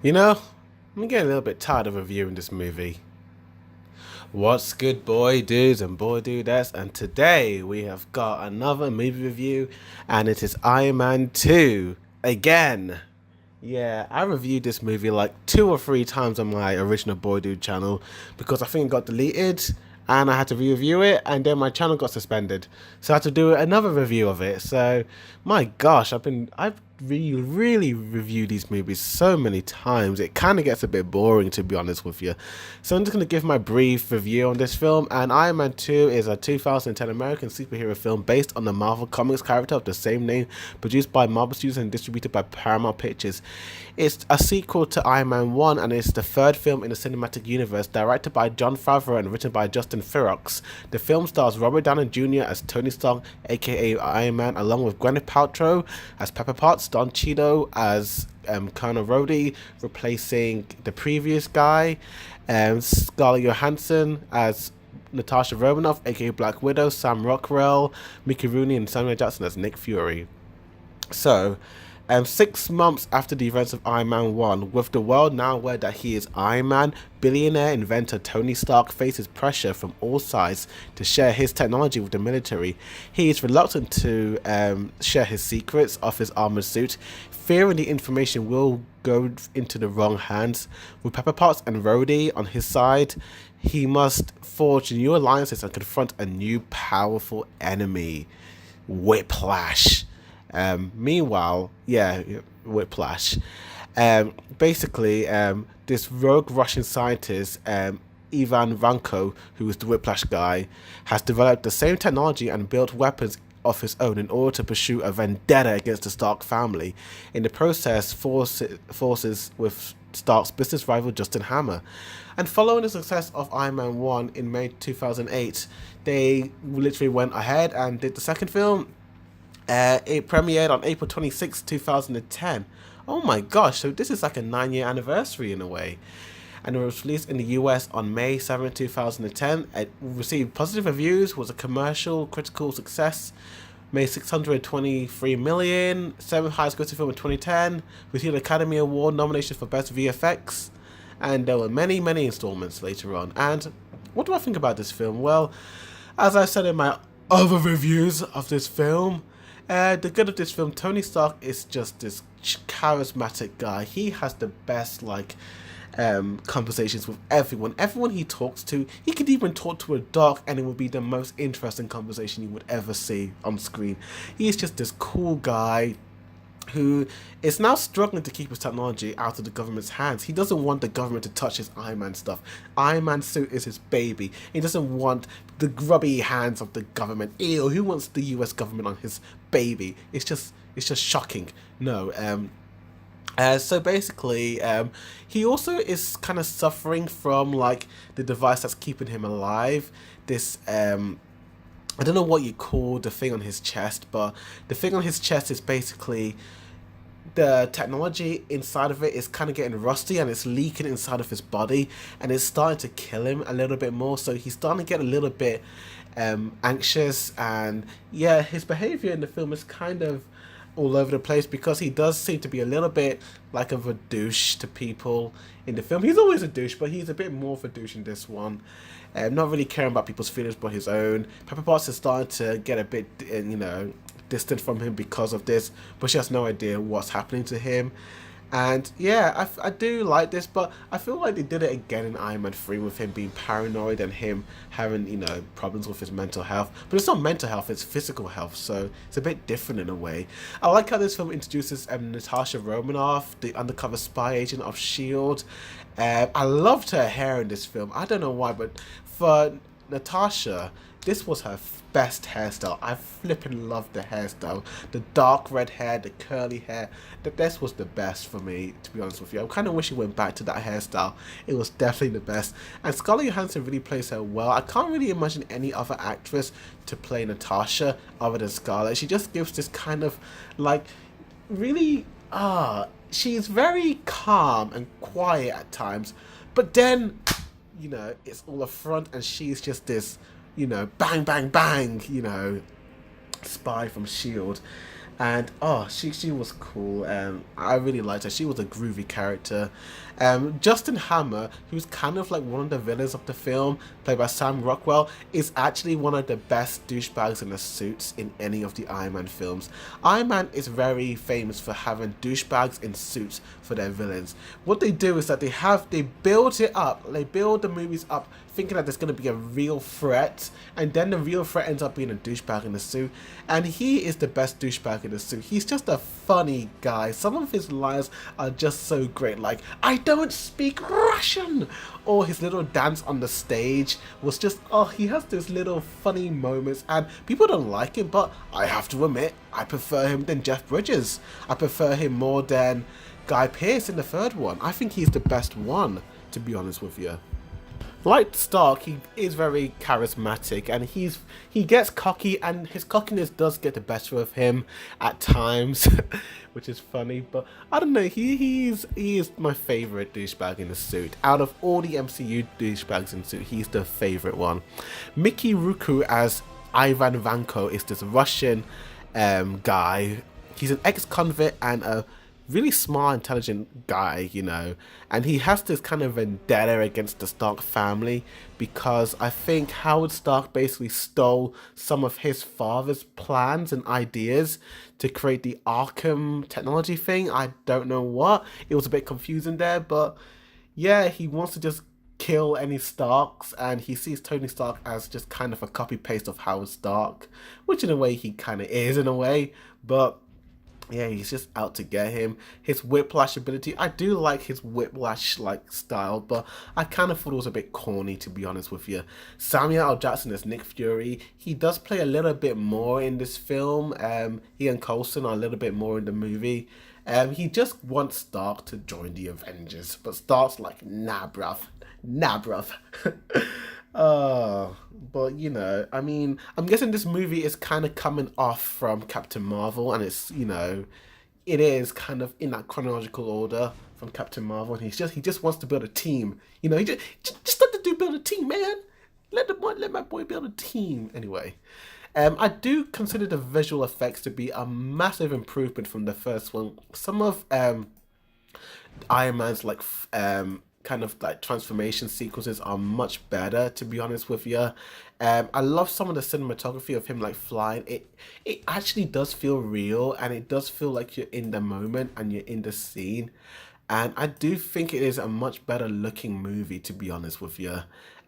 You know, I'm getting a little bit tired of reviewing this movie. What's good, boy dudes and boy dudettes? And today we have got another movie review, and it is Iron Man 2 again. Yeah, I reviewed this movie like 2 or 3 times on my original Boy Dude channel because I think it got deleted and I had to re-review it, and then my channel got suspended. So I had to do another review of it. So my gosh, I've really reviewed these movies so many times. It kind of gets a bit boring, to be honest with you. So I'm just going to give my brief review on this film. And Iron Man 2 is a 2010 American superhero film based on the Marvel Comics character of the same name, produced by Marvel Studios and distributed by Paramount Pictures. It's a sequel to Iron Man 1, and it's the third film in the cinematic universe, directed by Jon Favreau and written by Justin Theroux. The film stars Robert Downey Jr. as Tony Stark, aka Iron Man, along with Gwyneth Paltrow as Pepper Potts, Don Cheadle as Colonel Rhodey, replacing the previous guy, Scarlett Johansson as Natasha Romanoff, aka Black Widow, Sam Rockwell, Mickey Rooney, and Samuel Jackson as Nick Fury. So, 6 months after the events of Iron Man 1, with the world now aware that he is Iron Man, billionaire inventor Tony Stark faces pressure from all sides to share his technology with the military. He is reluctant to share his secrets of his armored suit, fearing the information will go into the wrong hands. With Pepper Potts and Rhodey on his side, he must forge new alliances and confront a new powerful enemy, Whiplash. Meanwhile, yeah, Whiplash. Basically, this rogue Russian scientist, Ivan Vanko, who is the Whiplash guy, has developed the same technology and built weapons of his own in order to pursue a vendetta against the Stark family. In the process, forces with Stark's business rival Justin Hammer. And following the success of Iron Man 1 in May 2008, they literally went ahead and did the second film. It premiered on April 26, 2010. Oh my gosh, so this is like a 9-year anniversary in a way. And it was released in the US on May 7, 2010. It received positive reviews, was a commercial, critical success, made 623 million, 7th highest grossing film in 2010, received an Academy Award nomination for Best VFX, and there were many installments later on. And what do I think about this film? Well, as I said in my other reviews of this film, the good of this film, Tony Stark is just this charismatic guy. He has the best conversations with everyone. Everyone he talks to, he could even talk to a dog, and it would be the most interesting conversation you would ever see on screen. He is just this cool guy who is now struggling to keep his technology out of the government's hands. He doesn't want the government to touch his Iron Man stuff. Iron Man suit is his baby. He doesn't want the grubby hands of the government. Ew, who wants the US government on his baby? It's just shocking. No, so basically, he also is kind of suffering from like the device that's keeping him alive. This I don't know what you call the thing on his chest, but the thing on his chest is basically the technology inside of it is kind of getting rusty, and it's leaking inside of his body, and it's starting to kill him a little bit more. So he's starting to get a little bit anxious, and yeah, his behavior in the film is kind of all over the place because he does seem to be a little bit like of a douche to people in the film. He's always a douche, but he's a bit more of a douche in this one. Not really caring about people's feelings but his own. Pepper Potts is starting to get a bit, distant from him because of this, but she has no idea what's happening to him. And yeah, I do like this, but I feel like they did it again in Iron Man 3 with him being paranoid and him having, problems with his mental health. But it's not mental health, it's physical health, so it's a bit different in a way. I like how this film introduces Natasha Romanoff, the undercover spy agent of S.H.I.E.L.D. I loved her hair in this film. I don't know why, but for Natasha, this was her best hairstyle. I flipping loved the hairstyle. The dark red hair, the curly hair. This was the best for me, to be honest with you. I kind of wish he went back to that hairstyle. It was definitely the best. And Scarlett Johansson really plays her well. I can't really imagine any other actress to play Natasha other than Scarlett. She just gives this kind of, really, she's very calm and quiet at times. But then, it's all a front, and she's just this, bang, bang, bang, spy from S.H.I.E.L.D. And oh, she was cool. I really liked her. She was a groovy character. Justin Hammer, who's kind of like one of the villains of the film, played by Sam Rockwell, is actually one of the best douchebags in the suits in any of the Iron Man films. Iron Man is very famous for having douchebags in suits for their villains. What they do is that they build it up, they build the movies up thinking that there's going to be a real threat, and then the real threat ends up being a douchebag in a suit, and he is the best douchebag in the suit. He's just a funny guy. Some of his lines are just so great, like, "I don't speak Russian," or his little dance on the stage was just, oh, he has those little funny moments, and people don't like him, but I have to admit, I prefer him than Jeff Bridges. I prefer him more than Guy Pearce in the third one. I think he's the best one, to be honest with you. Like Stark, he is very charismatic, and he gets cocky, and his cockiness does get the better of him at times, which is funny. But I don't know, he is my favorite douchebag in the suit. Out of all the MCU douchebags in the suit, he's the favorite one. Mickey Ruku as Ivan Vanko is this Russian guy. He's an ex-convict and a really smart, intelligent guy, you know, and he has this kind of vendetta against the Stark family because I think Howard Stark basically stole some of his father's plans and ideas to create the Arkham technology thing. I don't know what. It was a bit confusing there, but yeah, he wants to just kill any Starks, and he sees Tony Stark as just kind of a copy paste of Howard Stark, which in a way he kind of is in a way, but yeah, he's just out to get him. His whiplash ability, I do like his whiplash like style, but I kind of thought it was a bit corny, to be honest with you. Samuel L. Jackson as Nick Fury, he does play a little bit more in this film. He and Coulson are a little bit more in the movie. He just wants Stark to join the Avengers, but Stark's like, nah bruv, nah bruv. But you know, I mean, I'm guessing this movie is kind of coming off from Captain Marvel, and it's, you know, it is kind of in that chronological order from Captain Marvel, and he just wants to build a team. You know, he just let the dude build a team, man. Let my boy build a team. Anyway, I do consider the visual effects to be a massive improvement from the first one. Some of Iron Man's like kind of like transformation sequences are much better, to be honest with you. I love some of the cinematography of him like flying. It actually does feel real, and it does feel like you're in the moment and you're in the scene. And I do think it is a much better looking movie, to be honest with you.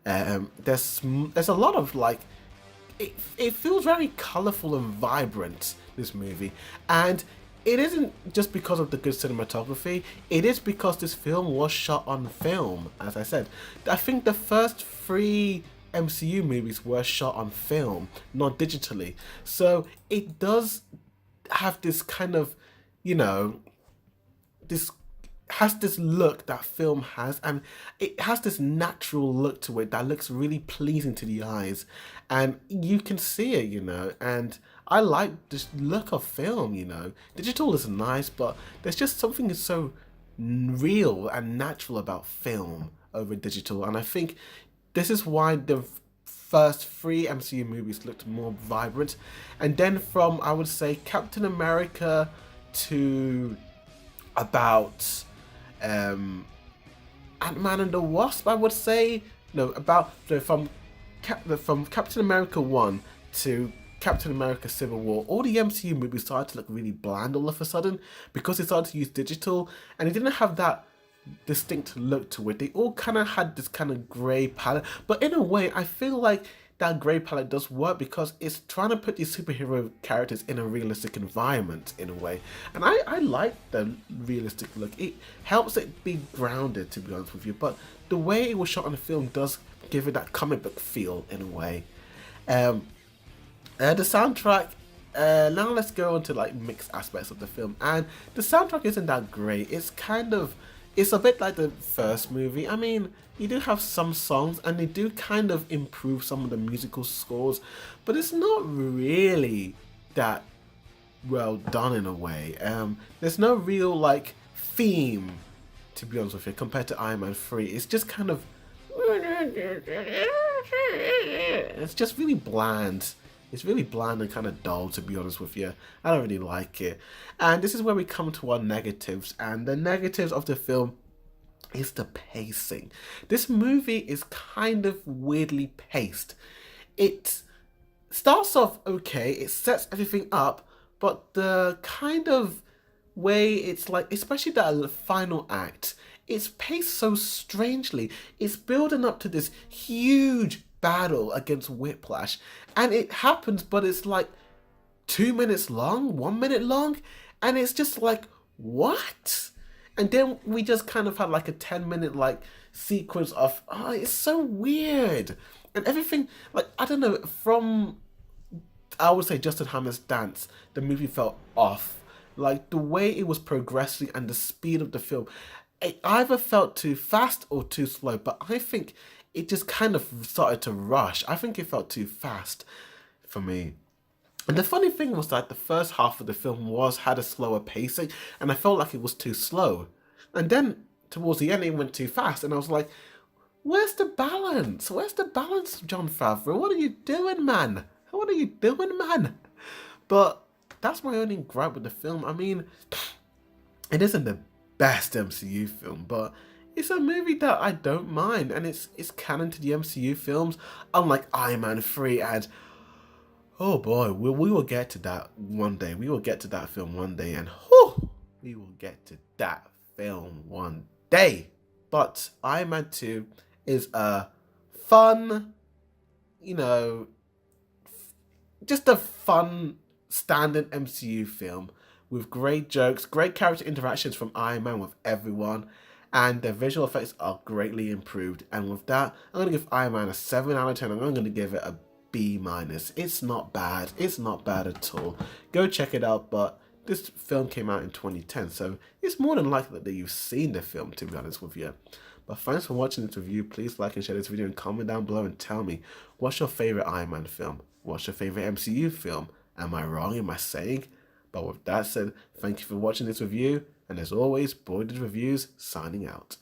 There's a lot of like, it feels very colorful and vibrant, this movie, and it isn't just because of the good cinematography, it is because this film was shot on film, as I said. I think the first 3 MCU movies were shot on film, not digitally. So it does have this kind of, you know, this has this look that film has, and it has this natural look to it that looks really pleasing to the eyes, and you can see it, you know, and I like this look of film, you know. Digital is nice, but there's just something that's so real and natural about film over digital, and I think this is why the first 3 MCU movies looked more vibrant, and then from, I would say, Captain America to about Ant-Man and the Wasp, I would say. No, about from Captain America 1 to Captain America Civil War, all the MCU movies started to look really bland all of a sudden because they started to use digital, and it didn't have that distinct look to it. They all kind of had this kind of grey palette, but in a way I feel like that grey palette does work because it's trying to put these superhero characters in a realistic environment in a way, and I like the realistic look. It helps it be grounded, to be honest with you, but the way it was shot on the film does give it that comic book feel in a way. The soundtrack, now let's go on to like mixed aspects of the film, and the soundtrack isn't that great. It's a bit like the first movie. I mean, you do have some songs, and they do kind of improve some of the musical scores, but it's not really that well done in a way. There's no real like theme, to be honest with you, compared to Iron Man 3. It's just kind of, it's just really bland, It's really bland and kind of dull, to be honest with you. I don't really like it. And this is where we come to our negatives. And the negatives of the film is the pacing. This movie is kind of weirdly paced. It starts off okay, it sets everything up, but the kind of way it's like, especially that final act, it's paced so strangely. It's building up to this huge battle against Whiplash, and it happens, but it's like 2 minutes long, 1 minute long, and it's just like, what? And then we just kind of had like a 10 minute like sequence of, oh, it's so weird. And everything, like, I don't know, from, I would say, Justin Hammer's dance, the movie felt off. Like, the way it was progressing and the speed of the film, it either felt too fast or too slow, but I think it just kind of started to rush. I think it felt too fast for me. And the funny thing was that the first half of the film had a slower pacing, and I felt like it was too slow. And then towards the end, it went too fast, and I was like, "Where's the balance? Where's the balance, Jon Favreau? What are you doing, man? What are you doing, man?" But that's my only gripe with the film. I mean, it isn't the best MCU film, but it's a movie that I don't mind, and it's canon to the MCU films, unlike Iron Man 3 and, oh boy, we will get to that one day. We will get to that film one day, and whew, we will get to that film one day. But Iron Man 2 is a fun, you know, just a fun standard MCU film with great jokes, great character interactions from Iron Man with everyone, and the visual effects are greatly improved. And with that, I'm going to give Iron Man a 7 out of 10. I'm going to give it a B-. It's not bad. It's not bad at all. Go check it out, but this film came out in 2010, so it's more than likely that you've seen the film, to be honest with you. But thanks for watching this review. Please like and share this video and comment down below and tell me, what's your favorite Iron Man film? What's your favorite MCU film? Am I wrong? Am I saying? But with that said, thank you for watching this review, and as always, Boy Did Reviews signing out.